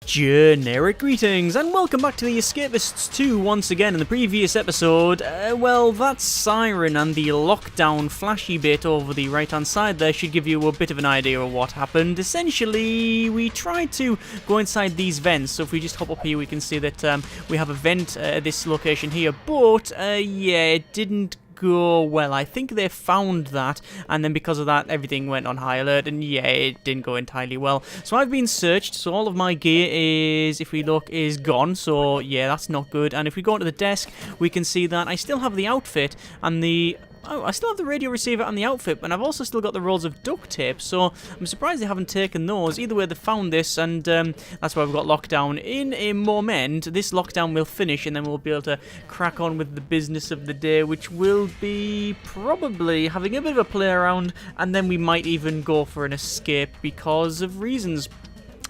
Generic greetings and welcome back to the Escapists 2 once again. In the previous episode, well, that siren and the lockdown flashy bit over the right hand side there should give you a bit of an idea of what happened. Essentially, we tried to go inside these vents, so if we just hop up here we can see that we have a vent at this location here, but yeah, it didn't go well. I think they found that, and then because of that everything went on high alert, and yeah, it didn't go entirely well. So I've been searched, so all of my gear is, if we look, is gone, so yeah, that's not good. And if we go onto the desk we can see that I still have the outfit and the I still have the radio receiver and the outfit, but I've also still got the rolls of duct tape, so I'm surprised they haven't taken those. Either way, they found this, and that's why we've got lockdown. In a moment, this lockdown will finish, and then we'll be able to crack on with the business of the day, which will be probably having a bit of a play around, and then we might even go for an escape because of reasons.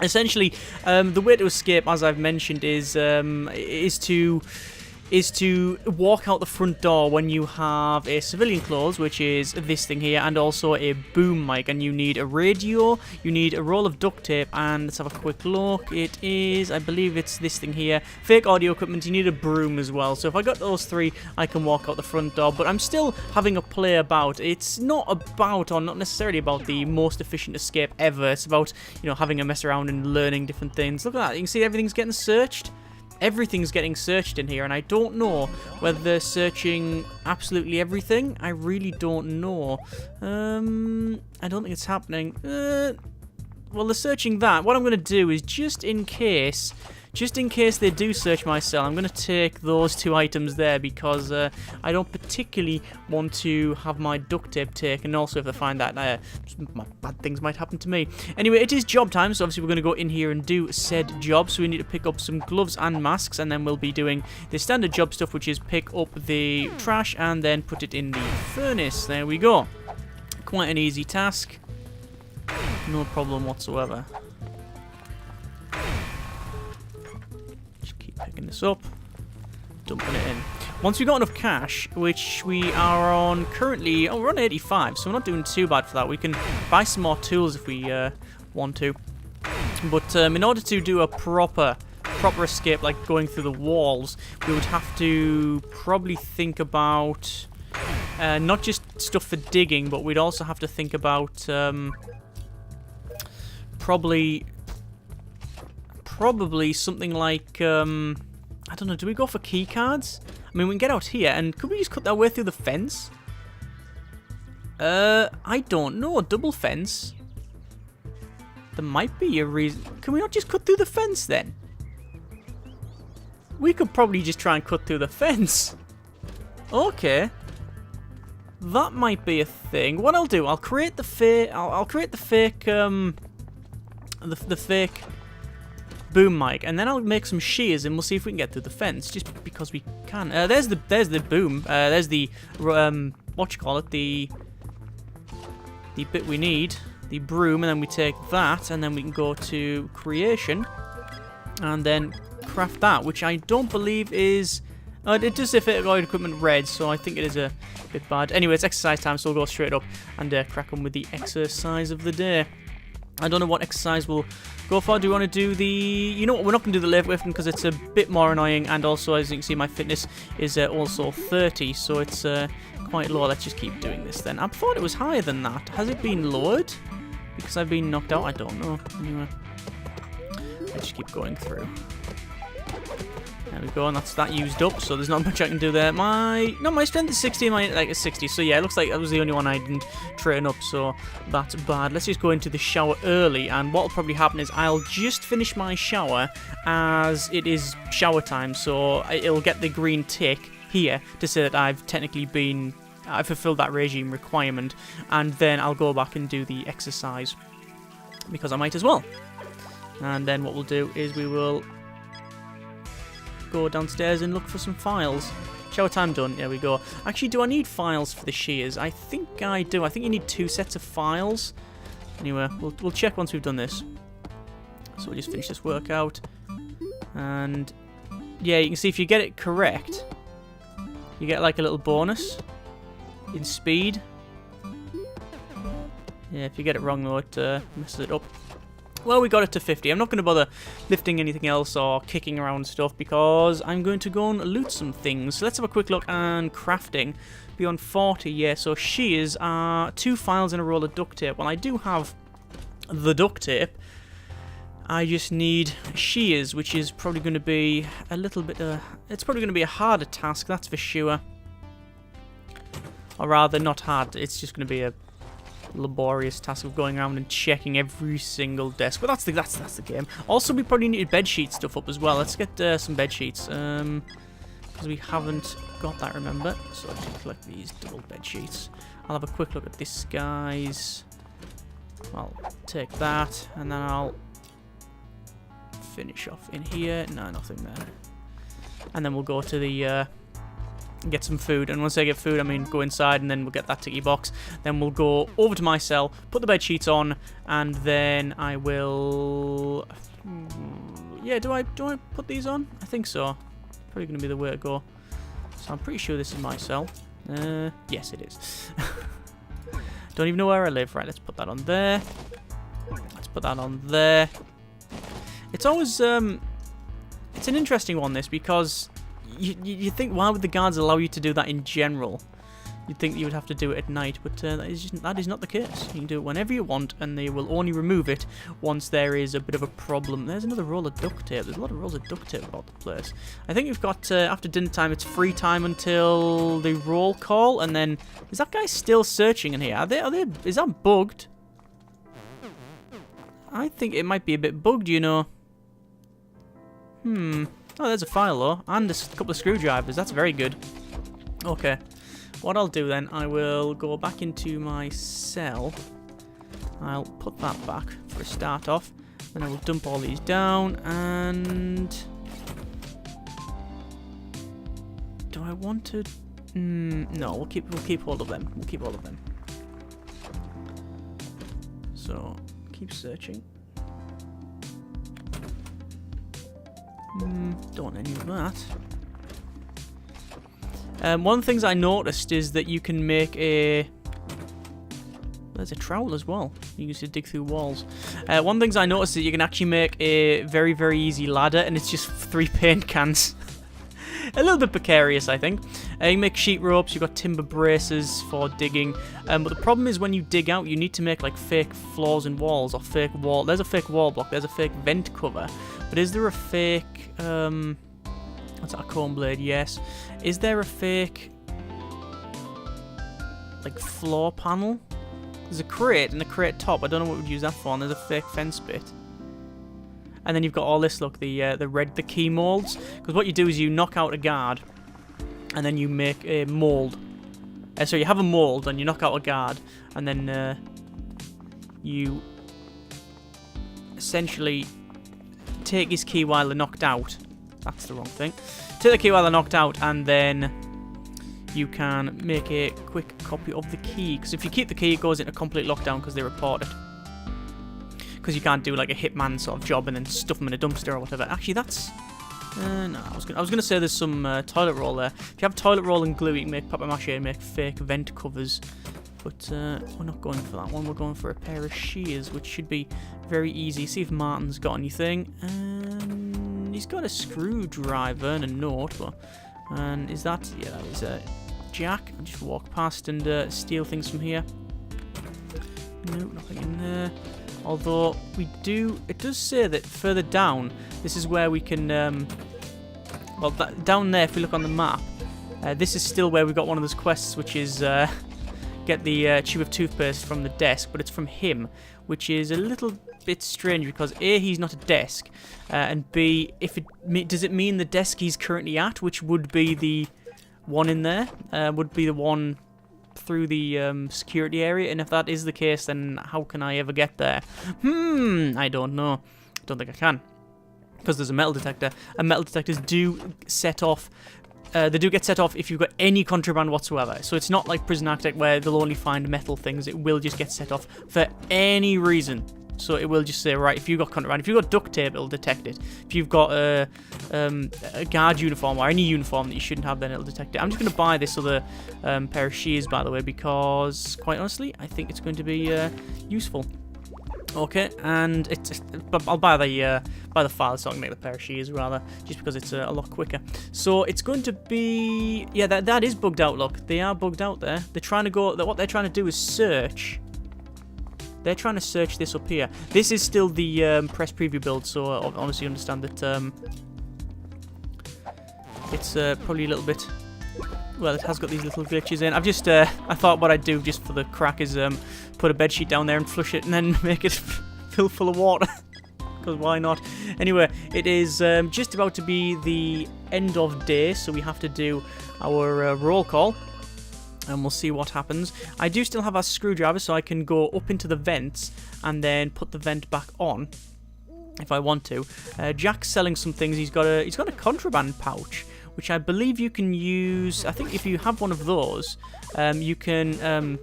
Essentially, the way to escape, as I've mentioned, is to walk out the front door when you have a civilian clothes, which is this thing here, and also a boom mic, and you need a radio, you need a roll of duct tape, and let's have a quick look. It is, I believe it's this thing here, fake audio equipment. You need a broom as well, so if I got those three I can walk out the front door, but I'm still having a play about. It's not about, or not necessarily about, the most efficient escape ever. It's about, you know, having a mess around and learning different things. Look at that, you can see everything's getting searched. Everything's getting searched in here, and I don't know whether they're searching absolutely everything. I really don't know. I don't think it's happening. Well, they're searching that. What I'm going to do is, just in case they do search my cell, I'm going to take those two items there, because I don't particularly want to have my duct tape taken. Also, if they find that, bad things might happen to me. Anyway, it is job time, so obviously we're going to go in here and do said job. So we need to pick up some gloves and masks, and then we'll be doing the standard job stuff, which is pick up the trash and then put it in the furnace. There we go. Quite an easy task. No problem whatsoever. Picking this up, dumping it in. Once we've got enough cash, which we are on currently, we're on 85, so we're not doing too bad for that. We can buy some more tools if we want to. But in order to do a proper escape, like going through the walls, we would have to probably think about not just stuff for digging, but we'd also have to think about probably something like, I don't know, do we go for key cards? I mean, we can get out here, and could we just cut our way through the fence? I don't know, double fence? There might be a reason. Can we not just cut through the fence, then? We could probably just try and cut through the fence. Okay. That might be a thing. What I'll do, I'll create the fake, the fake boom mic, and then I'll make some shears, and we'll see if we can get through the fence, just because we can. There's the boom. There's the what you call it, the bit we need, the broom, and then we take that, and then we can go to creation, and then craft that, which I don't believe is. It does say fake audio equipment red, so I think it is a bit bad. Anyway, it's exercise time, so we'll go straight up and crack on with the exercise of the day. I don't know what exercise we'll go for. Do we want to do the... You know what, we're not going to do the lifting because it's a bit more annoying, and also, as you can see, my fitness is also 30, so it's quite low. Let's just keep doing this then. I thought it was higher than that. Has it been lowered? Because I've been knocked out? I don't know. Anyway, let's just keep going through. There we go, and that's that used up, so there's not much I can do there. My strength is 60, my like is 60, so yeah, it looks like that was the only one I didn't train up, so that's bad. Let's just go into the shower early, and what'll probably happen is I'll just finish my shower as it is shower time, so it'll get the green tick here to say that I've fulfilled that regime requirement, and then I'll go back and do the exercise, because I might as well. And then what we'll do is we will go downstairs and look for some files. Shower time done. There we go. Actually, do I need files for the shears? I think I do. I think you need 2 sets of files. Anyway, we'll check once we've done this. So we'll just finish this workout. And yeah, you can see if you get it correct, you get like a little bonus in speed. Yeah, if you get it wrong though, it messes it up. Well, we got it to 50. I'm not going to bother lifting anything else or kicking around stuff because I'm going to go and loot some things. So let's have a quick look on crafting. Beyond 40, yeah, so shears are 2 files and a roll of duct tape. Well, I do have the duct tape. I just need shears, which is probably going to be a little bit... it's probably going to be a harder task, that's for sure. Or rather, not hard, it's just going to be a laborious task of going around and checking every single desk. But that's the game. Also, we probably need bedsheet stuff up as well. Let's get some bedsheets. Because we haven't got that, remember? So I'll just collect these double bedsheets. I'll have a quick look at this guy's. I'll take that, and then I'll finish off in here. No, nothing there. And then we'll go to the get some food. And once I get food, I mean go inside, and then we'll get that ticky box. Then we'll go over to my cell, put the bed sheets on, and then I will. Yeah, do I put these on? I think so. Probably going to be the way to go. So I'm pretty sure this is my cell. Yes, it is. Don't even know where I live. Right, let's put that on there. Let's put that on there. It's always, it's an interesting one, this, because you think, why would the guards allow you to do that in general? You'd think you would have to do it at night, but that is not the case. You can do it whenever you want, and they will only remove it once there is a bit of a problem. There's another roll of duct tape. There's a lot of rolls of duct tape about the place. I think you've got, after dinner time, it's free time until the roll call, and then... Is that guy still searching in here? Is that bugged? I think it might be a bit bugged, you know. Oh, there's a file, though, and a couple of screwdrivers. That's very good. Okay. What I'll do then, I will go back into my cell. I'll put that back for a start off. Then I will dump all these down, and... Do I want to... no, we'll keep hold of them. We'll keep all of them. So, keep searching. Don't want any of that. One of the things I noticed is that you can make a... There's a trowel as well. You can just dig through walls. One of the things I noticed is that you can actually make a very, very easy ladder, and it's just 3 paint cans. A little bit precarious, I think. You can make sheet ropes, you've got timber braces for digging. But the problem is when you dig out, you need to make like fake floors and walls, or fake wall. There's a fake wall block, there's a fake vent cover. But is there a fake... what's that, a comb blade? Yes. Is there a fake... like floor panel? There's a crate and a crate top. I don't know what we'd use that for. And there's a fake fence bit. And then you've got all this, look, the key molds. Because what you do is you knock out a guard, and then you make a mold. So you have a mold, and you knock out a guard, and then you essentially take his key while they're knocked out. That's the wrong thing. Take the key while they're knocked out, and then you can make a quick copy of the key. Because if you keep the key, it goes into complete lockdown because they report it. Because you can't do like a hitman sort of job and then stuff them in a dumpster or whatever. Actually, that's... no, I was gonna say there's some toilet roll there. If you have toilet roll and glue, you can make papier-mâché and make fake vent covers. But we're not going for that one. We're going for a pair of shears, which should be very easy. See if Martin's got anything. He's got a screwdriver and a note. And is that... Yeah, that is a jack. I'll just walk past and steal things from here. Nope, nothing in there. Although, it does say that further down, this is where we can, well, down there, if we look on the map, this is still where we got one of those quests, which is, get the tube of toothpaste from the desk, but it's from him, which is a little bit strange, because A, he's not a desk, and B, does it mean the desk he's currently at, which would be the one in there, would be the one through the security area, and if that is the case, then how can I ever get there? I don't know. Don't think I can, because there's a metal detector, and metal detectors do set off. They do get set off if you've got any contraband whatsoever. So it's not like Prison Architect where they'll only find metal things. It will just get set off for any reason. So it will just say, right, if you've got contraband, if you've got duct tape, it'll detect it. If you've got a guard uniform or any uniform that you shouldn't have, then it'll detect it. I'm just going to buy this other pair of shears, by the way, because, quite honestly, I think it's going to be useful. Okay, and I'll buy the file so I can make the pair of shears rather, just because it's a lot quicker. So it's going to be, yeah, that is bugged out. Look, they are bugged out there. They're trying to go. What they're trying to do is search. They're trying to search this up here. This is still the press preview build, so obviously you understand that it's probably a little bit. Well, it has got these little glitches in. I've just, I thought what I'd do just for the crack is put a bedsheet down there and flush it and then make it fill full of water. Because why not? Anyway, it is just about to be the end of day, so we have to do our roll call. And we'll see what happens. I do still have our screwdriver, so I can go up into the vents and then put the vent back on if I want to. Jack's selling some things. He's got a contraband pouch, which I believe you can use. I think if you have one of those, you can.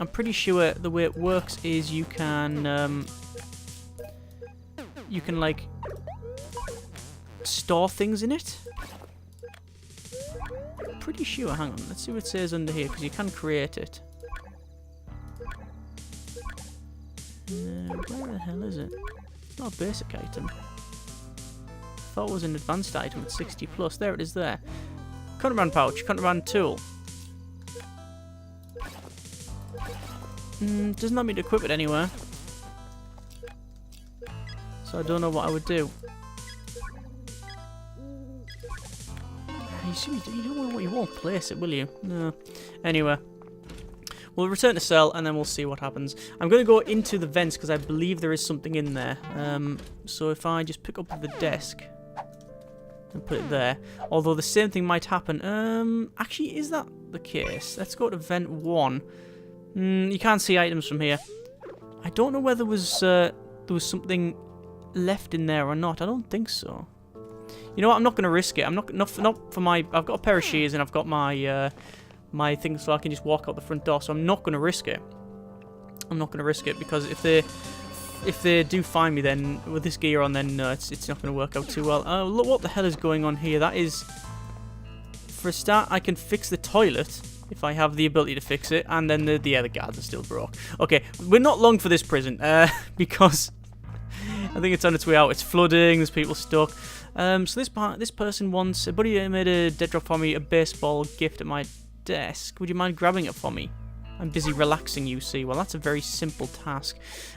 I'm pretty sure the way it works is you can like store things in it. Pretty sure. Hang on, let's see what it says under here, because you can create it. Where the hell is it? It's not a basic item. I thought it was an advanced item at 60 plus. There it is there. Contraband pouch, contraband tool. Doesn't let me equip it anywhere. So I don't know what I would do. You won't place it, will you? No. Anyway. We'll return to cell and then we'll see what happens. I'm going to go into the vents because I believe there is something in there. So if I just pick up the desk and put it there. Although the same thing might happen. Actually, is that the case? Let's go to vent 1. You can't see items from here. I don't know whether there was something left in there or not. I don't think so. You know what? I'm not going to risk it. I'm not for my. I've got a pair of shears and I've got my my thing, so I can just walk out the front door. So I'm not going to risk it. I'm not going to risk it because if they do find me, then with this gear on, then it's not going to work out too well. Oh, look what the hell is going on here. That is, for a start, I can fix the toilet if I have the ability to fix it, and then the guards are still broke. Okay, we're not long for this prison because I think it's on its way out. It's flooding. There's people stuck. So this person wants. A buddy made a dead drop for me, a baseball gift at my desk. Would you mind grabbing it for me? I'm busy relaxing, you see. Well, that's a very simple task.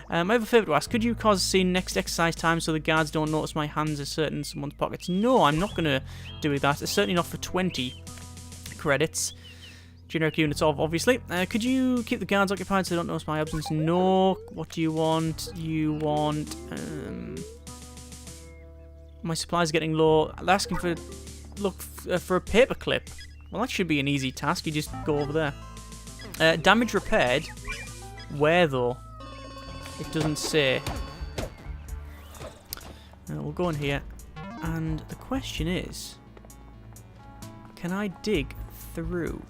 I have a favour to ask. Could you cause a scene next exercise time so the guards don't notice my hands are certain in someone's pockets? No, I'm not going to do that. It's certainly not for 20 credits. Generic units of, obviously. Could you keep the guards occupied so they don't notice my absence? No. What do you want? You want... my supplies are getting low. They're asking for... Look, for a paper clip. Well, that should be an easy task. You just go over there. Damage repaired. Where, though? It doesn't say. We'll go in here. And the question is... Can I dig through?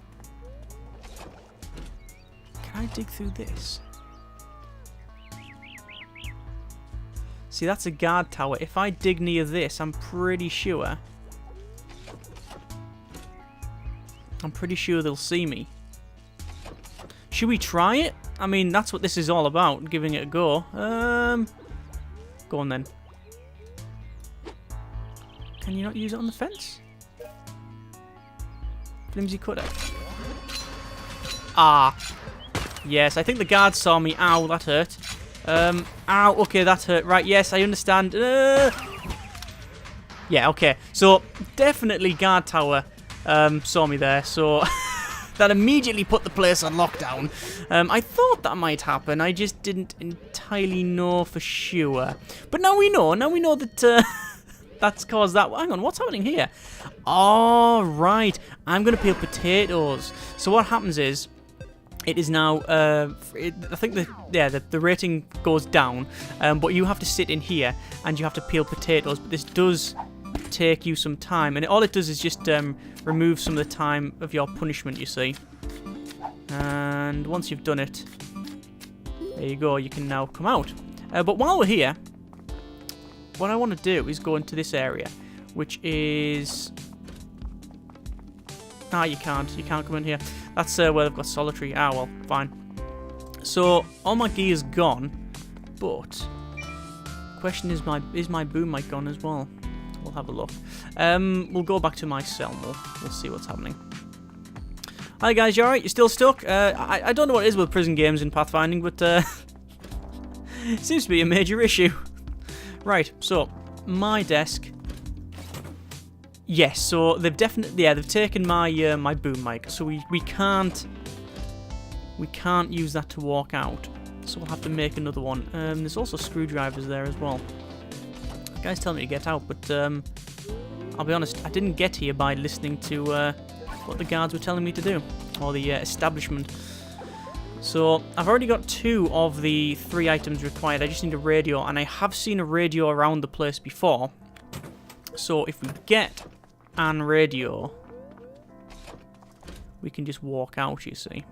Can I dig through this? See, that's a guard tower. If I dig near this, I'm pretty sure they'll see me. Should we try it? I mean, that's what this is all about, giving it a go. Go on then. Can you not use it on the fence? Flimsy cutter. Ah. Yes, I think the guards saw me. Ow, that hurt. Ow, okay, that hurt. Right, yes, I understand. Yeah, okay. So, definitely guard tower saw me there, so that immediately put the place on lockdown. I thought that might happen. I just didn't entirely know for sure. But now we know. Now we know that that's caused that. Hang on, what's happening here? Oh, right. I'm going to peel potatoes. So what happens is, it is now, I think the rating goes down, but you have to sit in here and you have to peel potatoes. But this does take you some time, and all it does is just remove some of the time of your punishment, you see. And once you've done it, there you go, you can now come out. But while we're here, what I want to do is go into this area, which is... Ah, you can't come in here. That's where they've got solitary. Ah, well, fine. So, all my gear's gone. But question is my boom mic gone as well? We'll have a look. We'll go back to my cell and we'll see what's happening. Hi guys, you alright? You still stuck? I don't know what it is with prison games in Pathfinding, but it seems to be a major issue. Right, so my desk. Yes, so they've they've taken my my boom mic, so we can't use that to walk out. So we'll have to make another one. There's also screwdrivers there as well. The guys tell me to get out, but I'll be honest, I didn't get here by listening to what the guards were telling me to do, or the establishment. So I've already got 2 of the 3 items required. I just need a radio, and I have seen a radio around the place before. So if we get an radio, we can just walk out, you see.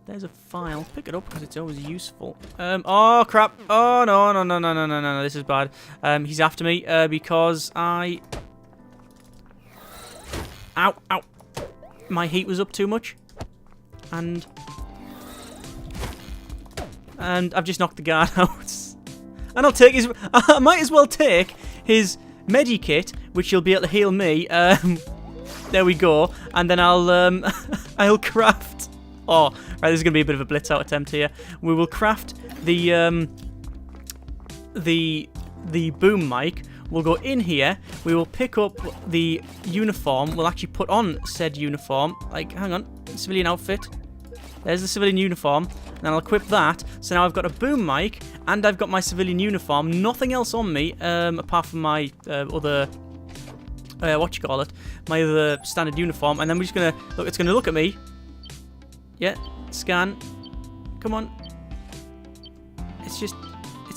There's a file. Pick it up because it's always useful. Oh crap! Oh no! This is bad. He's after me because I. Ow! Ow! My heat was up too much, and I've just knocked the guard out. And I'll take his. I might as well take his medikit, which will be able to heal me. There we go. And then I'll craft. Oh, right. This is gonna be a bit of a blitz out attempt here. We will craft the boom mic. We'll go in here. We will pick up the uniform. We'll actually put on said uniform. Like, hang on, civilian outfit. There's the civilian uniform. And I'll equip that. So now I've got a boom mic and I've got my civilian uniform. Nothing else on me apart from my other my other standard uniform. And then we're just gonna look. It's gonna look at me. Yeah, scan. Come on. It's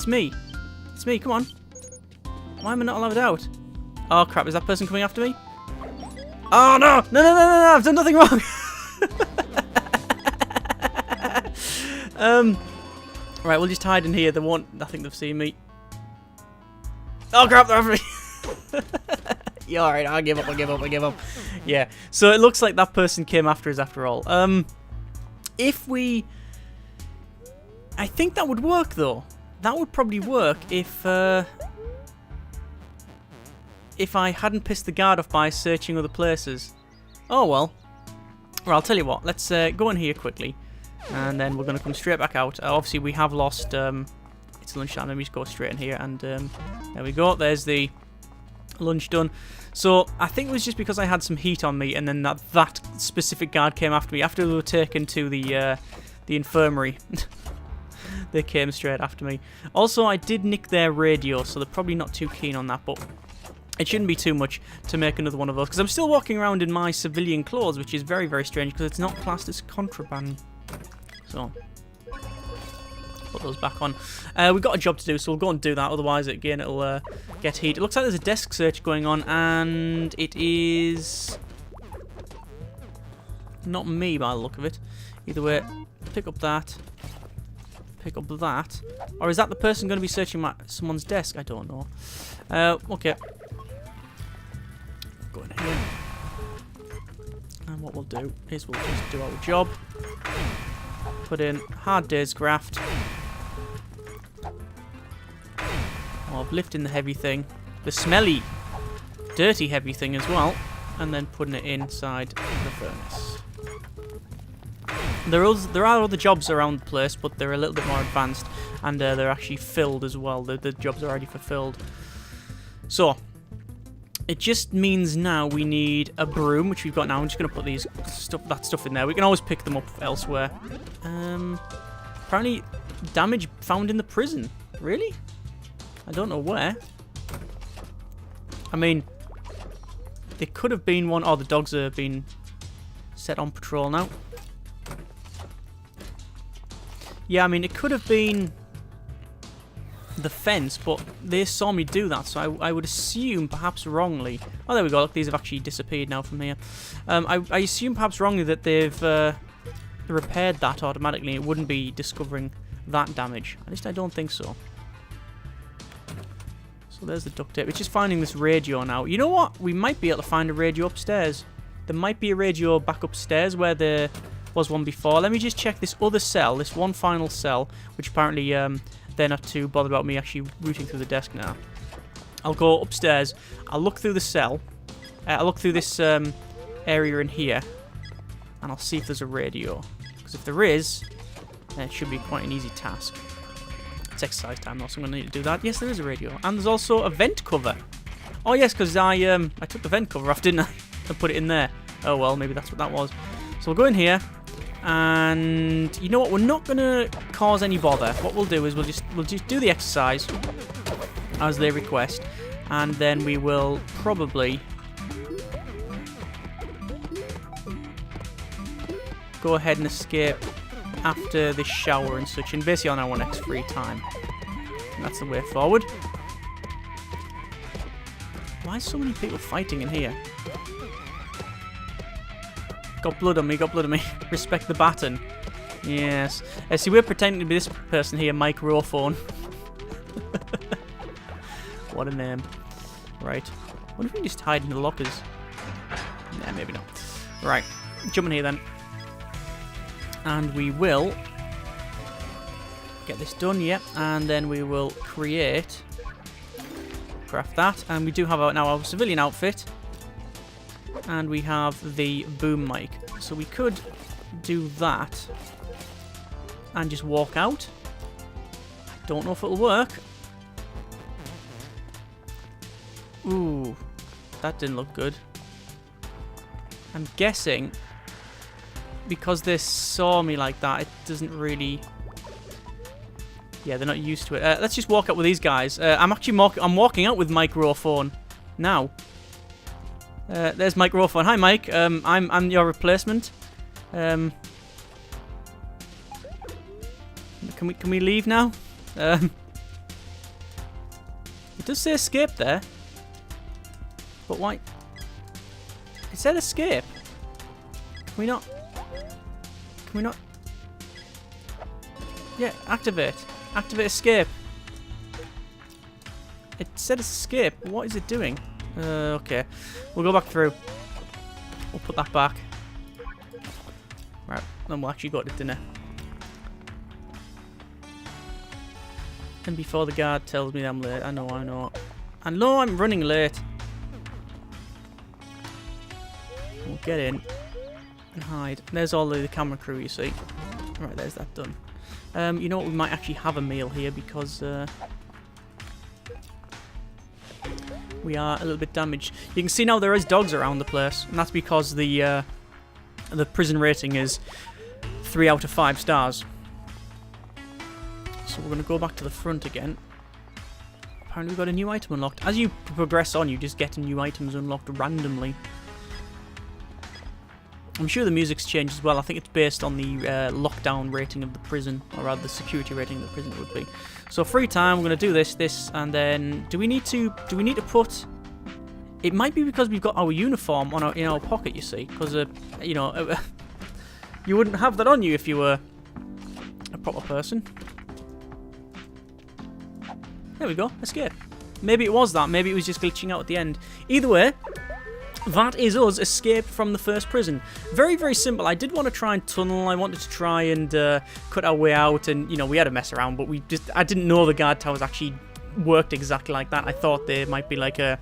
me. It's me. Come on. Why am I not allowed out? Oh crap! Is that person coming after me? Oh no! No! I've done nothing wrong. Right, we'll just hide in here. They won't. I think they've seen me. Oh crap! They're after me. Yeah, all right. I'll give up. Yeah. So it looks like that person came after us after all. If we, I think that would work though. That would probably work if I hadn't pissed the guard off by searching other places. Oh well. Well, I'll tell you what. Let's go in here quickly, and then we're going to come straight back out. Obviously, we have lost. It's lunchtime. Let me just go straight in here, and there we go. There's the lunch done. So I think it was just because I had some heat on me, and then that specific guard came after me after we were taken to the infirmary. They came straight after me. Also, I did nick their radio, so they're probably not too keen on that, but it shouldn't be too much to make another one of those, because I'm still walking around in my civilian clothes, which is very, very strange, because it's not classed as contraband. So, put those back on. We've got a job to do, so we'll go and do that, otherwise, again, it'll get heat. It looks like there's a desk search going on, and it is not me by the look of it. Either way, pick up that. Pick up that. Or is that the person going to be searching someone's desk? I don't know. Okay. Go in here. And what we'll do is we'll just do our job. Put in hard day's graft. Of lifting the heavy thing. The smelly, dirty heavy thing as well. And then putting it inside the furnace. There are other jobs around the place, but they're a little bit more advanced, and they're actually filled as well. The jobs are already fulfilled. So, it just means now we need a broom, which we've got now. I'm just going to put that stuff in there. We can always pick them up elsewhere. Apparently, damage found in the prison. Really? I don't know where. I mean, there could have been one. Oh, the dogs are being set on patrol now. Yeah, I mean, it could have been the fence, but they saw me do that, so I would assume, perhaps wrongly... Oh, there we go. Look, these have actually disappeared now from here. I assume, perhaps wrongly, that they've repaired that automatically. It wouldn't be discovering that damage. At least I don't think so. So there's the duct tape. It's just finding this radio now. You know what? We might be able to find a radio upstairs. There might be a radio back upstairs where the was one before. Let me just check this other cell, this one final cell, which apparently they're not too bothered about me actually rooting through the desk now. I'll go upstairs. I'll look through the cell. I'll look through this area in here, and I'll see if there's a radio. Because if there is, then it should be quite an easy task. It's exercise time though, so I'm going to need to do that. Yes, there is a radio. And there's also a vent cover. Oh yes, because I took the vent cover off, didn't I? And put it in there. Oh well, maybe that's what that was. So we'll go in here, and you know what? We're not going to cause any bother. What we'll do is we'll just do the exercise as they request, and then we will probably go ahead and escape after this shower and such, and basically on our next free time. And that's the way forward. Why are so many people fighting in here? Got blood on me, got blood on me. Respect the baton. Yes. See, we're pretending to be this person here, microphone. What a name. Right. What if we just hide in the lockers? Nah, maybe not. Right. Jump in here then. And we will get this done, yep. And then we will craft that. And we do have now our civilian outfit. And we have the boom mic. So we could do that and just walk out. Don't know if it'll work. Ooh, that didn't look good. I'm guessing because they saw me like that, it doesn't really... Yeah, they're not used to it. Let's just walk out with these guys. I'm walking out with microphone now. There's microphone. Hi, Mike. I'm your replacement. Can we leave now? It does say escape there. But why? It said escape. Can we not? Yeah, activate. Activate escape. It said escape. What is it doing? Okay. We'll go back through. We'll put that back. Right. Then we'll actually go to dinner. And before the guard tells me that I'm late. I know. I know I'm running late. We'll get in and hide. There's all the camera crew, you see. Right, there's that done. You know what? We might actually have a meal here because we are a little bit damaged. You can see now there is dogs around the place, and that's because the prison rating is 3 out of 5 stars. So we're going to go back to the front again. Apparently we've got a new item unlocked. As you progress on, you just get new items unlocked randomly. I'm sure the music's changed as well. I think it's based on the lockdown rating of the prison, or rather the security rating of the prison it would be. So free time, we're going to do this, and then do we need to put? It might be because we've got our uniform on in our pocket, you see, because you know, you wouldn't have that on you if you were a proper person. There we go, escape. Maybe it was that. Maybe it was just glitching out at the end. Either way. That is us escaped from the first prison. Very, very simple. I did want to try and tunnel. I wanted to try and cut our way out, and you know, we had to mess around, but I didn't know the guard towers actually worked exactly like that. I thought there might be like a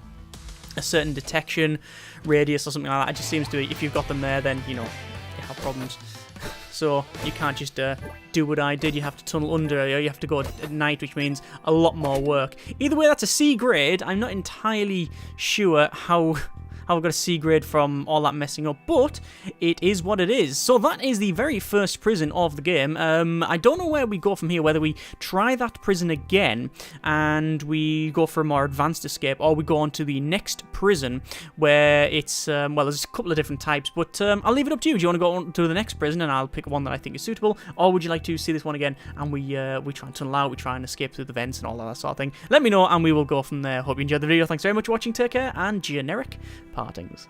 certain detection radius or something like that. It just seems to be if you've got them there, then you know you have problems. So you can't just do what I did. You have to tunnel under. You have to go at night, which means a lot more work. Either way, that's a C grade. I'm not entirely sure how we got a C grade from all that messing up, but it is what it is. So that is the very first prison of the game. I don't know where we go from here, whether we try that prison again and we go for a more advanced escape, or we go on to the next prison where it's, well, there's a couple of different types, but I'll leave it up to you. Do you want to go on to the next prison and I'll pick one that I think is suitable, or would you like to see this one again and we try and tunnel out, we try and escape through the vents and all that sort of thing? Let me know and we will go from there. Hope you enjoyed the video. Thanks very much for watching. Take care and generic partings.